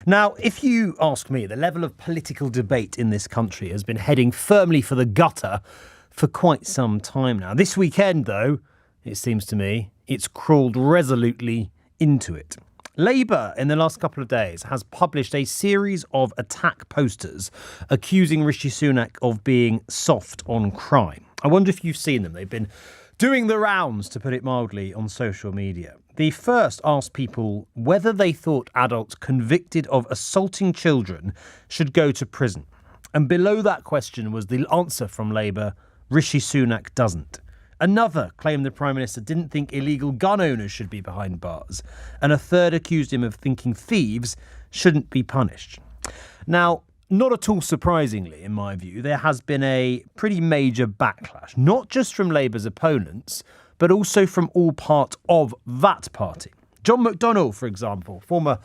Now, if you ask me, the level of political debate in this country has been heading firmly for the gutter for quite some time now. This weekend, though, it seems to me, it's crawled resolutely into it. Labour, in the last couple of days, has published a series of attack posters accusing Rishi Sunak of being soft on crime. I wonder if you've seen them. They've been doing the rounds, to put it mildly, on social media. The first asked people whether they thought adults convicted of assaulting children should go to prison. And below that question was the answer from Labour, Rishi Sunak doesn't. Another claimed the Prime Minister didn't think illegal gun owners should be behind bars. And a third accused him of thinking thieves shouldn't be punished. Now, not at all surprisingly, in my view, there has been a pretty major backlash, not just from Labour's opponents, but also from all part of that party. John McDonnell, for example, former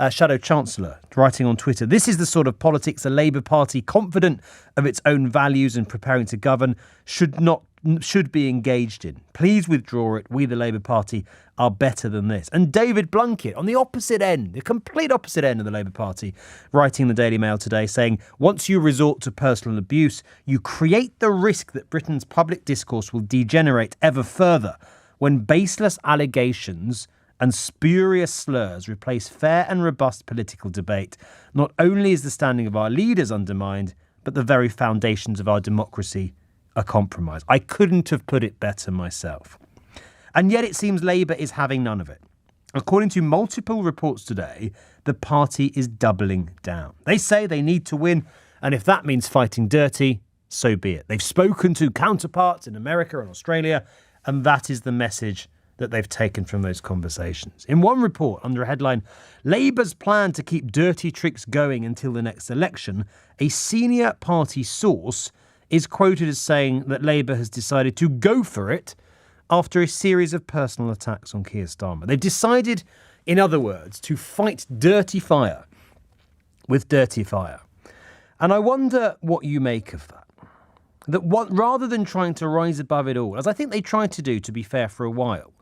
Shadow Chancellor, writing on Twitter, "This is the sort of politics a Labour Party confident of its own values and preparing to govern should be engaged in. Please withdraw it. We, the Labour Party, are better than this." And David Blunkett, on the opposite end, the complete opposite end of the Labour Party, writing in the Daily Mail today, saying, "Once you resort to personal abuse, you create the risk that Britain's public discourse will degenerate ever further when baseless allegations and spurious slurs replace fair and robust political debate. Not only is the standing of our leaders undermined, but the very foundations of our democracy are compromised." I couldn't have put it better myself. And yet it seems Labour is having none of it. According to multiple reports today, the party is doubling down. They say they need to win, and if that means fighting dirty, so be it. They've spoken to counterparts in America and Australia, and that is the message that they've taken from those conversations. In one report, under a headline, "Labour's plan to keep dirty tricks going until the next election," a senior party source is quoted as saying that Labour has decided to go for it after a series of personal attacks on Keir Starmer. They've decided, in other words, to fight dirty fire with dirty fire. And I wonder what you make of that. Rather than trying to rise above it all, as I think they tried to do, to be fair, for a while,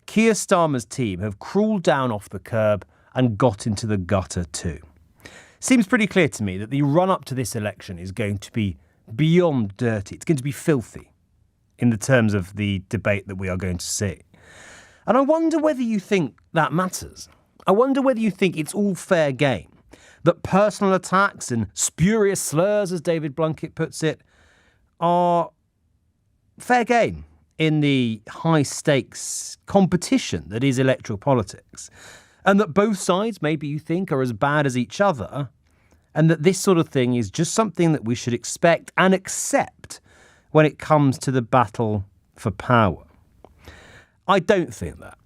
Keir Starmer's team have crawled down off the curb and got into the gutter too. Seems pretty clear to me that the run-up to this election is going to be beyond dirty. It's going to be filthy in the terms of the debate that we are going to see. And I wonder whether you think that matters. I wonder whether you think it's all fair game, that personal attacks and spurious slurs, as David Blunkett puts it, are fair game in the high-stakes competition that is electoral politics, and that both sides, maybe you think, are as bad as each other, and that this sort of thing is just something that we should expect and accept when it comes to the battle for power. I don't think that.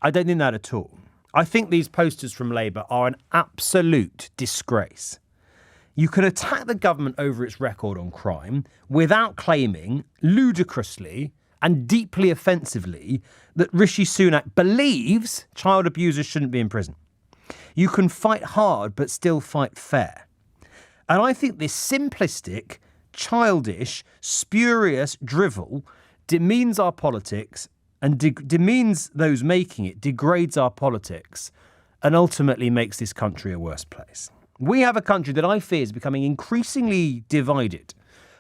I don't think that at all. I think these posters from Labour are an absolute disgrace. You can attack the government over its record on crime without claiming, ludicrously and deeply offensively, that Rishi Sunak believes child abusers shouldn't be in prison. You can fight hard but still fight fair. And I think this simplistic, childish, spurious drivel demeans our politics and demeans those making it, degrades our politics, and ultimately makes this country a worse place. We have a country that I fear is becoming increasingly divided,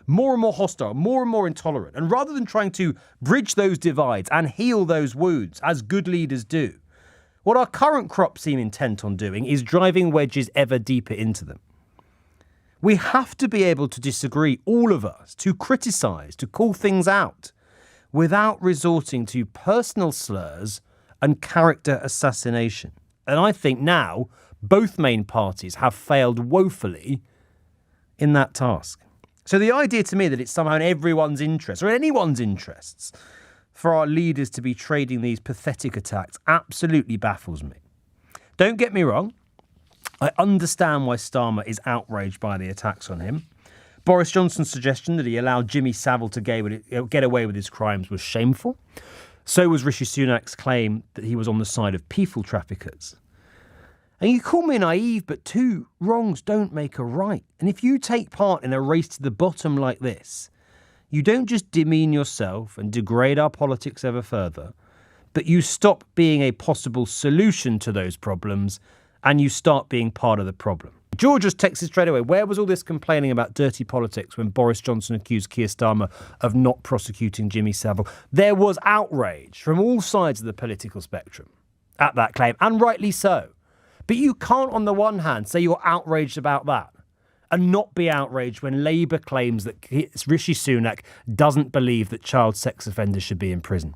more and more hostile, more and more intolerant. And rather than trying to bridge those divides and heal those wounds, as good leaders do, what our current crop seem intent on doing is driving wedges ever deeper into them. We have to be able to disagree, all of us, to criticise, to call things out, without resorting to personal slurs and character assassination. And I think now both main parties have failed woefully in that task. So the idea to me that it's somehow in everyone's interest, or anyone's interests, for our leaders to be trading these pathetic attacks absolutely baffles me. Don't get me wrong. I understand why Starmer is outraged by the attacks on him. Boris Johnson's suggestion that he allowed Jimmy Savile to get away with his crimes was shameful. So was Rishi Sunak's claim that he was on the side of people traffickers. And you call me naive, but two wrongs don't make a right. And if you take part in a race to the bottom like this, you don't just demean yourself and degrade our politics ever further, but you stop being a possible solution to those problems and you start being part of the problem. George just texted straight away, where was all this complaining about dirty politics when Boris Johnson accused Keir Starmer of not prosecuting Jimmy Savile? There was outrage from all sides of the political spectrum at that claim, and rightly so. But you can't, on the one hand, say you're outraged about that and not be outraged when Labour claims that Rishi Sunak doesn't believe that child sex offenders should be in prison.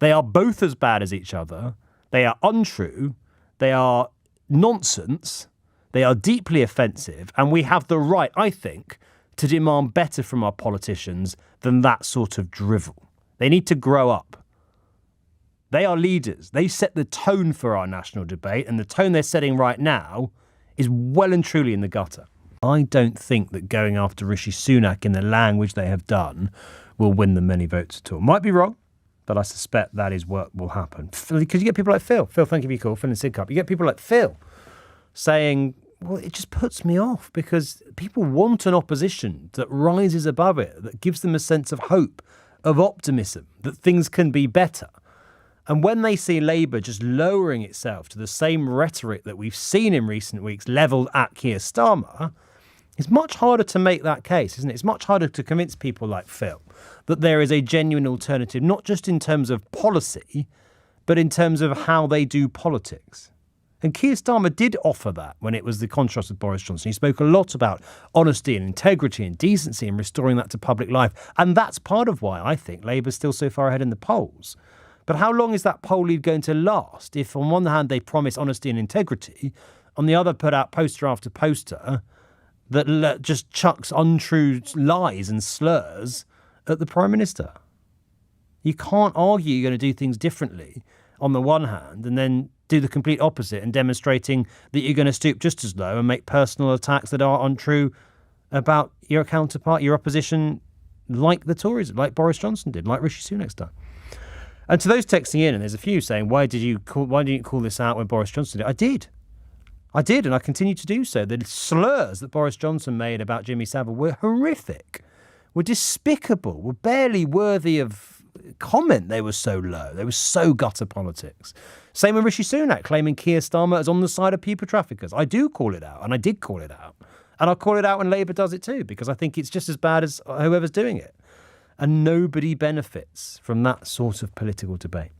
They are both as bad as each other. They are untrue. They are nonsense. They are deeply offensive. And we have the right, I think, to demand better from our politicians than that sort of drivel. They need to grow up. They are leaders. They set the tone for our national debate, and the tone they're setting right now is well and truly in the gutter. I don't think that going after Rishi Sunak in the language they have done will win them many votes at all. Might be wrong, but I suspect that is what will happen. Because you get people like Phil. Phil, thank you for your call. Phil and Sidcup. You get people like Phil saying, well, it just puts me off because people want an opposition that rises above it, that gives them a sense of hope, of optimism, that things can be better. And when they see Labour just lowering itself to the same rhetoric that we've seen in recent weeks levelled at Keir Starmer, it's much harder to make that case, isn't it? It's much harder to convince people like Phil that there is a genuine alternative, not just in terms of policy, but in terms of how they do politics. And Keir Starmer did offer that when it was the contrast with Boris Johnson. He spoke a lot about honesty and integrity and decency and restoring that to public life. And that's part of why I think Labour's still so far ahead in the polls. But how long is that poll lead going to last if on one hand they promise honesty and integrity, on the other put out poster after poster that just chucks untrue lies and slurs at the Prime Minister? You can't argue you're going to do things differently on the one hand and then do the complete opposite and demonstrating that you're going to stoop just as low and make personal attacks that are untrue about your counterpart, your opposition, like the Tories, like Boris Johnson did, like Rishi Sunak's done. And to those texting in, and there's a few saying, why didn't you call this out when Boris Johnson did? I did, and I continue to do so. The slurs that Boris Johnson made about Jimmy Savile were horrific, were despicable, were barely worthy of comment. They were so low. They were so gutter politics. Same with Rishi Sunak claiming Keir Starmer is on the side of people traffickers. I do call it out, and I did call it out. And I'll call it out when Labour does it too, because I think it's just as bad as whoever's doing it. And nobody benefits from that sort of political debate.